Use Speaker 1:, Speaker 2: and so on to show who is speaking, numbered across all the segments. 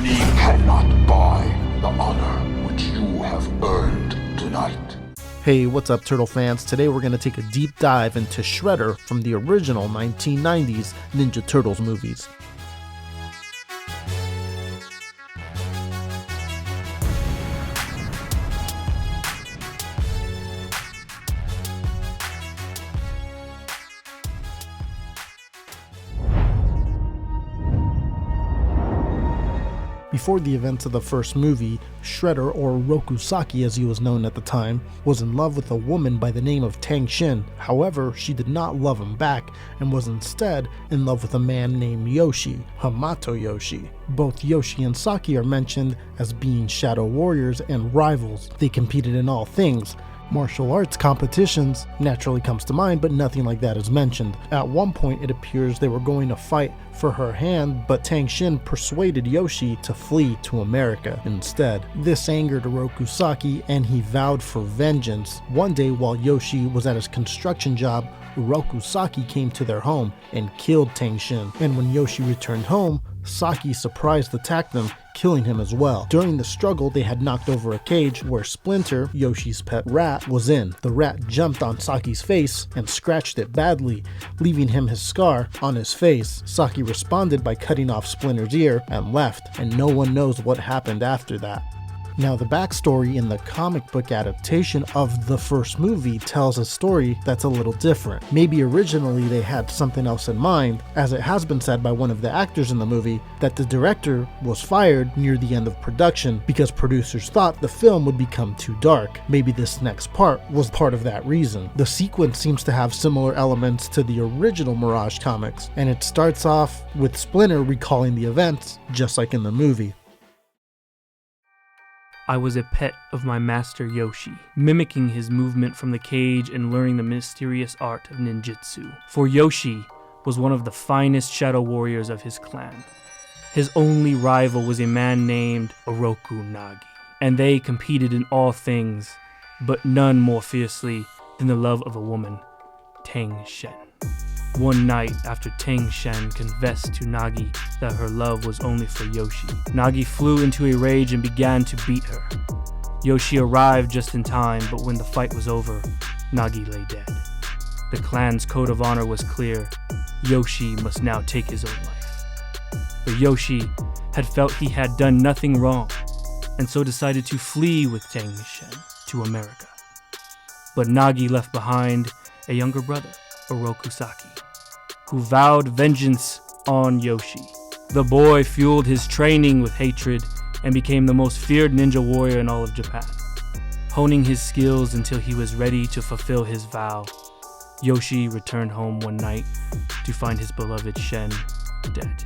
Speaker 1: Money cannot buy the honor which you have earned tonight.
Speaker 2: Hey, what's up, Turtle fans? Today we're going to take a deep dive into Shredder from the original 1990s Ninja Turtles movies. Before the events of the first movie, Shredder, or Rokusaki as he was known at the time, was in love with a woman by the name of Tang Shin. However, she did not love him back and was instead in love with a man named Yoshi, Hamato Yoshi. Both Yoshi and Saki are mentioned as being shadow warriors and rivals. They competed in all things. Martial arts competitions naturally comes to mind, but nothing like that is mentioned. At one point it appears they were going to fight for her hand, but Tang Shin persuaded Yoshi to flee to America instead. This angered Rokusaki and he vowed for vengeance. One day while Yoshi was at his construction job, Rokusaki came to their home and killed Tang Shin. And when Yoshi returned home, Saki surprised attacked them, killing him as well. During the struggle, they had knocked over a cage where Splinter, Yoshi's pet rat, was in. The rat jumped on Saki's face and scratched it badly, leaving him his scar on his face. Saki responded by cutting off Splinter's ear and left, and no one knows what happened after that. Now, the backstory in the comic book adaptation of the first movie tells a story that's a little different. Maybe originally they had something else in mind, as it has been said by one of the actors in the movie that the director was fired near the end of production because producers thought the film would become too dark. Maybe this next part was part of that reason. The sequence seems to have similar elements to the original Mirage comics, and it starts off with Splinter recalling the events just like in the movie.
Speaker 3: I was a pet of my master Yoshi, mimicking his movement from the cage and learning the mysterious art of ninjutsu. For Yoshi was one of the finest shadow warriors of his clan. His only rival was a man named Oroku Nagi, and they competed in all things, but none more fiercely than the love of a woman, Tang Shen. One night after Tang Shen confessed to Nagi that her love was only for Yoshi, Nagi flew into a rage and began to beat her. Yoshi arrived just in time, but when the fight was over, Nagi lay dead. The clan's code of honor was clear. Yoshi must now take his own life. But Yoshi had felt he had done nothing wrong, and so decided to flee with Tang Shen to America. But Nagi left behind a younger brother, Orokusaki, who vowed vengeance on Yoshi. The boy fueled his training with hatred and became the most feared ninja warrior in all of Japan. Honing his skills until he was ready to fulfill his vow, Yoshi returned home one night to find his beloved Shen dead.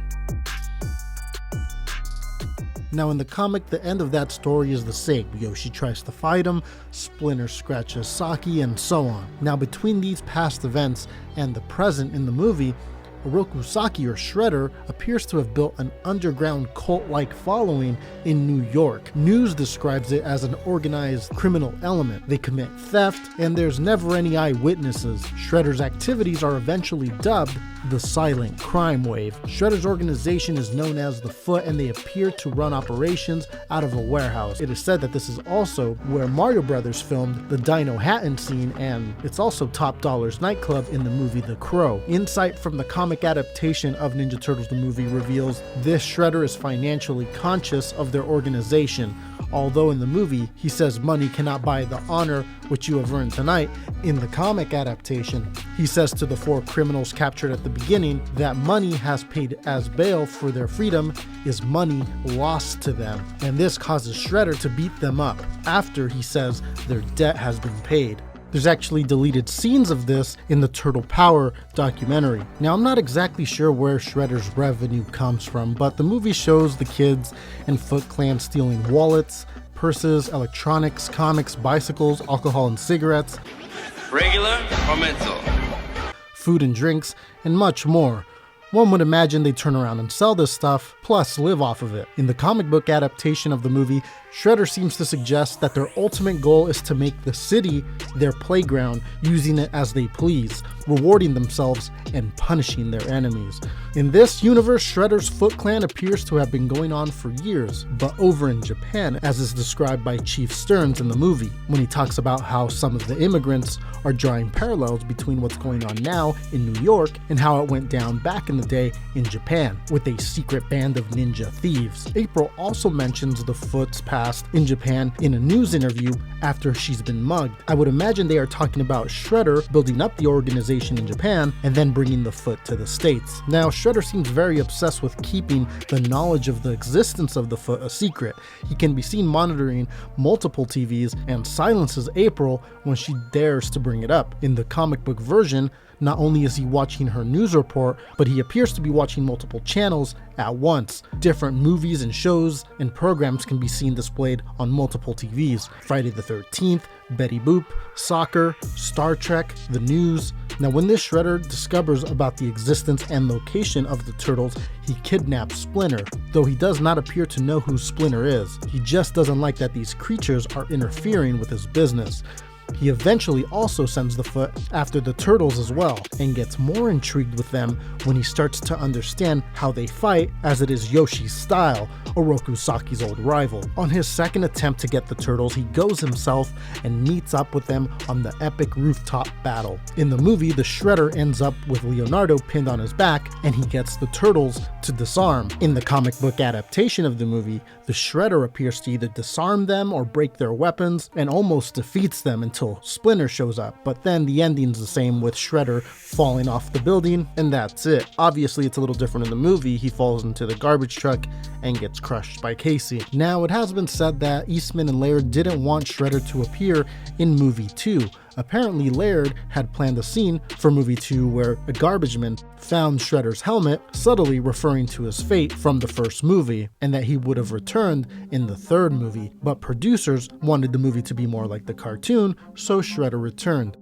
Speaker 2: Now in the comic, the end of that story is the same. Yoshi tries to fight him, Splinter scratches Saki, and so on. Now between these past events and the present in the movie, Rokusaki, or Shredder, appears to have built an underground cult-like following in New York. News describes it as an organized criminal element. They commit theft, and there's never any eyewitnesses. Shredder's activities are eventually dubbed the Silent Crime Wave. Shredder's organization is known as the Foot, and they appear to run operations out of a warehouse. It is said that this is also where Mario Brothers filmed the Dino Hatton scene, and it's also Top Dollar's nightclub in the movie The Crow. Insight from the comic adaptation of Ninja Turtles the movie reveals this Shredder is financially conscious of their organization. Although in the movie he says money cannot buy the honor which you have earned tonight, in the comic adaptation he says to the four criminals captured at the beginning that money has paid as bail for their freedom is money lost to them, and this causes Shredder to beat them up after he says their debt has been paid. There's actually deleted scenes of this in the Turtle Power documentary. Now, I'm not exactly sure where Shredder's revenue comes from, but the movie shows the kids and Foot Clan stealing wallets, purses, electronics, comics, bicycles, alcohol and cigarettes,
Speaker 4: regular or mental,
Speaker 2: food and drinks, and much more. One would imagine they turn around and sell this stuff, plus live off of it. In the comic book adaptation of the movie, Shredder seems to suggest that their ultimate goal is to make the city their playground, using it as they please. rewarding themselves and punishing their enemies. In this universe, Shredder's Foot Clan appears to have been going on for years, but over in Japan, as is described by Chief Stearns in the movie, when he talks about how some of the immigrants are drawing parallels between what's going on now in New York and how it went down back in the day in Japan with a secret band of ninja thieves. April also mentions the Foot's past in Japan in a news interview after she's been mugged. I would imagine they are talking about Shredder building up the organization in Japan and then bringing the Foot to the States. Now, Shredder seems very obsessed with keeping the knowledge of the existence of the Foot a secret. He can be seen monitoring multiple TVs and silences April when she dares to bring it up. In the comic book version, not only is he watching her news report, but he appears to be watching multiple channels at once. Different movies and shows and programs can be seen displayed on multiple TVs. Friday the 13th, Betty Boop, soccer, Star Trek, the news. Now, when this Shredder discovers about the existence and location of the Turtles, he kidnaps Splinter, though he does not appear to know who Splinter is. He just doesn't like that these creatures are interfering with his business. He eventually also sends the Foot after the Turtles as well, and gets more intrigued with them when he starts to understand how they fight, as it is Yoshi's style, Oroku Saki's old rival. On his second attempt to get the Turtles, he goes himself and meets up with them on the epic rooftop battle. In the movie, the Shredder ends up with Leonardo pinned on his back, and he gets the Turtles to disarm. In the comic book adaptation of the movie, the Shredder appears to either disarm them or break their weapons, and almost defeats them until Splinter shows up, but then the ending's the same with Shredder falling off the building, and that's it. Obviously, it's a little different in the movie. He falls into the garbage truck and gets crushed by Casey. Now, it has been said that Eastman and Laird didn't want Shredder to appear in movie 2. Apparently, Laird had planned a scene for movie 2 where a garbage man found Shredder's helmet, subtly referring to his fate from the first movie, and that he would have returned in the third movie. But producers wanted the movie to be more like the cartoon, so Shredder returned.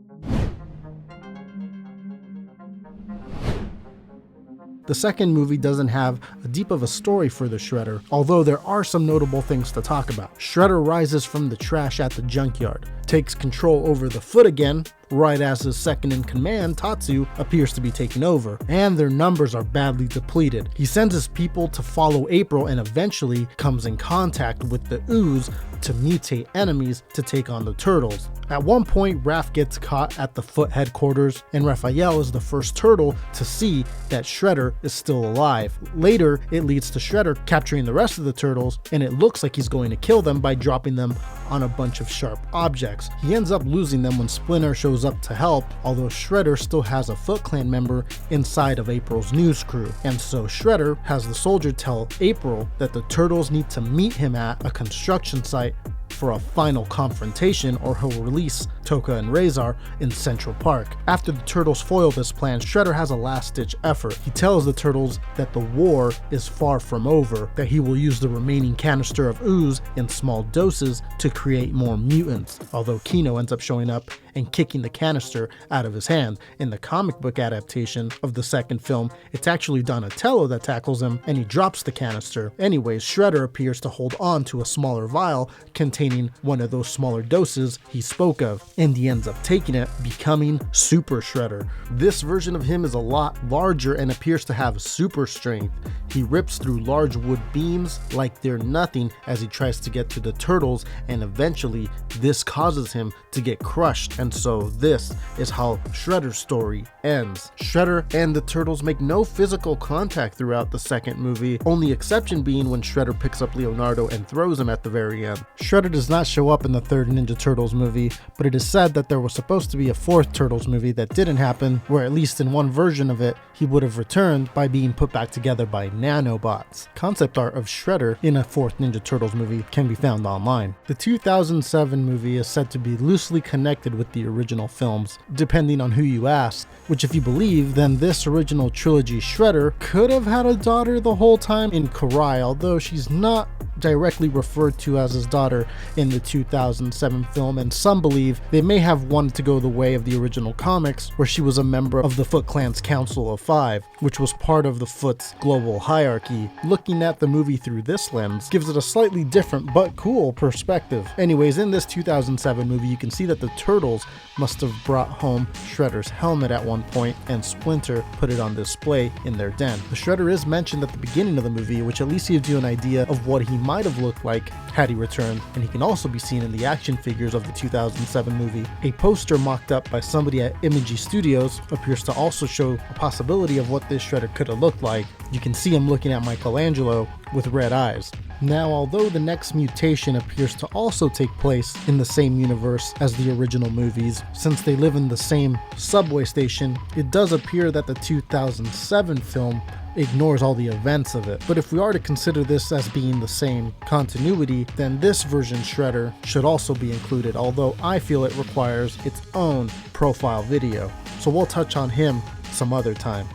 Speaker 2: The second movie doesn't have a deep of a story for the Shredder, although there are some notable things to talk about. Shredder rises from the trash at the junkyard, takes control over the Foot again, right as his second in command, Tatsu, appears to be taking over, and their numbers are badly depleted. He sends his people to follow April and eventually comes in contact with the Ooze to mutate enemies to take on the Turtles. At one point, Raph gets caught at the Foot headquarters, and Raphael is the first turtle to see that Shredder is still alive. Later, it leads to Shredder capturing the rest of the Turtles, and it looks like he's going to kill them by dropping them on a bunch of sharp objects. He ends up losing them when Splinter shows up to help, although Shredder still has a Foot Clan member inside of April's news crew. And so Shredder has the soldier tell April that the Turtles need to meet him at a construction site for a final confrontation, or he'll release Toka and Razor in Central Park. After the Turtles foil this plan, Shredder has a last-ditch effort. He tells the Turtles that the war is far from over, that he will use the remaining canister of ooze in small doses to create more mutants, although Kino ends up showing up and kicking the canister out of his hand. In the comic book adaptation of the second film, it's actually Donatello that tackles him, and he drops the canister. Anyways, Shredder appears to hold on to a smaller vial containing one of those smaller doses he spoke of, and he ends up taking it, becoming Super Shredder. This version of him is a lot larger and appears to have super strength. He rips through large wood beams like they're nothing as he tries to get to the Turtles, and eventually this causes him to get crushed, and so this is how Shredder's story ends. Shredder and the Turtles make no physical contact throughout the second movie, only exception being when Shredder picks up Leonardo and throws him at the very end. Shredder does not show up in the third Ninja Turtles movie, but it is said that there was supposed to be a fourth Turtles movie that didn't happen, where at least in one version of it, he would have returned by being put back together by nanobots. Concept art of Shredder in a fourth Ninja Turtles movie can be found online. The 2007 movie is said to be loosely connected with the original films, depending on who you ask, which if you believe, then this original trilogy Shredder could have had a daughter the whole time in Karai, although she's not directly referred to as his daughter in the 2007 film, and some believe they may have wanted to go the way of the original comics, where she was a member of the Foot Clan's Council of Five, which was part of the Foot's global hierarchy. Looking at the movie through this lens gives it a slightly different but cool perspective. Anyways, in this 2007 movie, you can see that the Turtles must have brought home Shredder's helmet at one point, and Splinter put it on display in their den. The Shredder is mentioned at the beginning of the movie, which at least gives you an idea of what he might have looked like had he returned, and he can also be seen in the action figures of the 2007 movie. A poster mocked up by somebody at Imagi Studios appears to also show a possibility of what this Shredder could have looked like. You can see him looking at Michelangelo with red eyes. Now, although the next mutation appears to also take place in the same universe as the original movies, since they live in the same subway station, it does appear that the 2007 film ignores all the events of it. But if we are to consider this as being the same continuity, then this version Shredder should also be included, although I feel it requires its own profile video. So we'll touch on him some other time.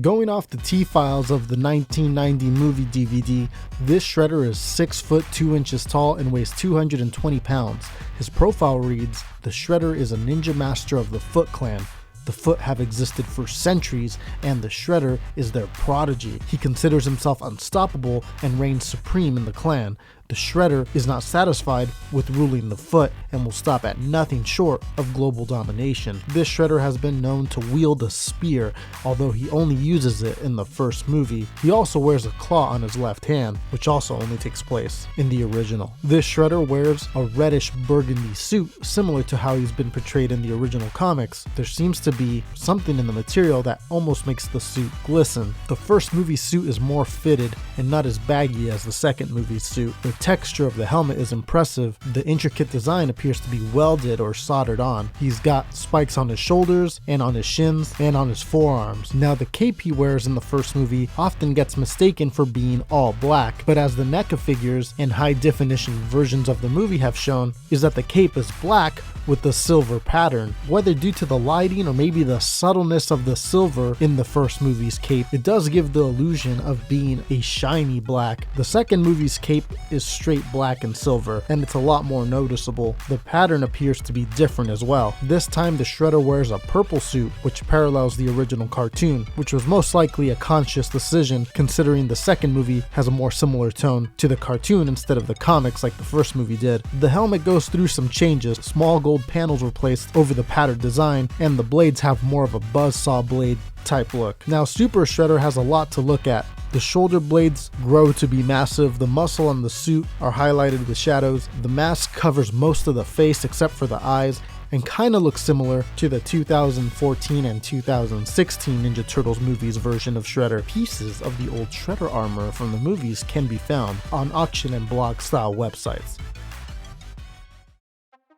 Speaker 2: Going off the T-files of the 1990 movie DVD, this Shredder is 6 foot 2 inches tall and weighs 220 pounds. His profile reads, "The Shredder is a ninja master of the Foot Clan. The Foot have existed for centuries, and the Shredder is their prodigy. He considers himself unstoppable and reigns supreme in the clan. The Shredder is not satisfied with ruling the Foot and will stop at nothing short of global domination. This Shredder has been known to wield a spear, although he only uses it in the first movie. He also wears a claw on his left hand, which also only takes place in the original. This Shredder wears a reddish burgundy suit, similar to how he's been portrayed in the original comics. There seems to be something in the material that almost makes the suit glisten. The first movie suit is more fitted and not as baggy as the second movie's suit. The texture of the helmet is impressive. The intricate design appears to be welded or soldered on. He's got spikes on his shoulders and on his shins and on his forearms. Now, the cape he wears in the first movie often gets mistaken for being all black, but as the NECA figures and high definition versions of the movie have shown, is that the cape is black with the silver pattern. Whether due to the lighting or maybe the subtleness of the silver in the first movie's cape, it does give the illusion of being a shiny black. The second movie's cape is straight black and silver, and it's a lot more noticeable. The pattern appears to be different as well. This time the Shredder wears a purple suit, which parallels the original cartoon, which was most likely a conscious decision considering the second movie has a more similar tone to the cartoon instead of the comics like the first movie did. The helmet goes through some changes. Small gold panels were placed over the patterned design, and the blades have more of a buzzsaw blade type look. Now, Super Shredder has a lot to look at. The shoulder blades grow to be massive, the muscle on the suit are highlighted with shadows, the mask covers most of the face except for the eyes, and kinda looks similar to the 2014 and 2016 Ninja Turtles movies version of Shredder. Pieces of the old Shredder armor from the movies can be found on auction and blog style websites.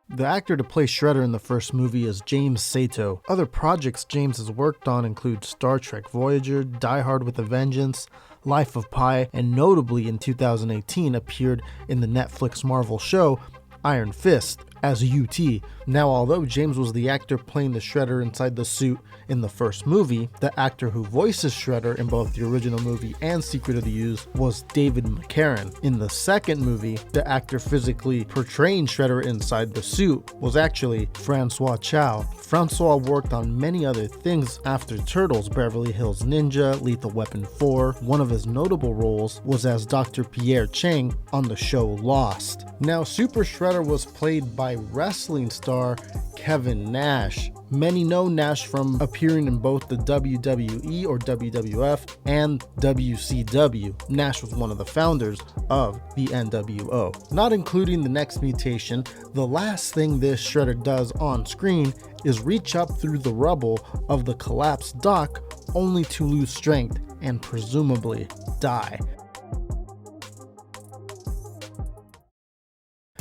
Speaker 2: The actor to play Shredder in the first movie is James Sato. Other projects James has worked on include Star Trek Voyager, Die Hard with a Vengeance, Life of Pi, and notably in 2018 appeared in the Netflix Marvel show Iron Fist as UT. Now, although James was the actor playing the Shredder inside the suit in the first movie, the actor who voices Shredder in both the original movie and Secret of the Ooze was David McCarran. In the second movie, the actor physically portraying Shredder inside the suit was actually Francois Chow. Francois worked on many other things after Turtles, Beverly Hills Ninja, Lethal Weapon 4. One of his notable roles was as Dr. Pierre Chang on the show Lost. Now, Super Shredder was played by wrestling star Kevin Nash. Many know Nash from appearing in both the WWE or WWF and WCW. Nash was one of the founders of the NWO. Not including the next mutation, the last thing this Shredder does on screen is reach up through the rubble of the collapsed dock only to lose strength and presumably die.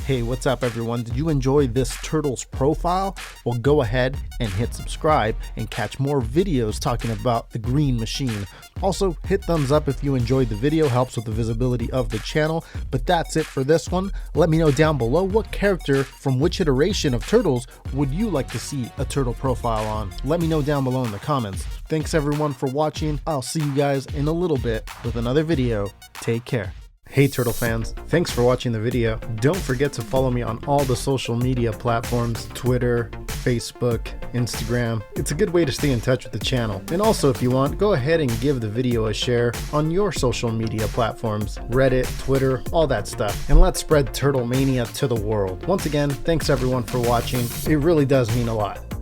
Speaker 2: Hey, what's up everyone? Did you enjoy this Turtles profile? Well, go ahead and hit subscribe and catch more videos talking about the Green Machine. Also, hit thumbs up if you enjoyed the video, helps with the visibility of the channel. But that's it for this one. Let me know down below what character from which iteration of Turtles would you like to see a turtle profile on. Let me know down below in the comments. Thanks everyone for watching. I'll see you guys in a little bit with another video. Take care. Hey Turtle fans, thanks for watching the video. Don't forget to follow me on all the social media platforms, Twitter, Facebook, Instagram. It's a good way to stay in touch with the channel. And also, if you want, go ahead and give the video a share on your social media platforms, Reddit, Twitter, all that stuff. And let's spread Turtle Mania to the world. Once again, thanks everyone for watching. It really does mean a lot.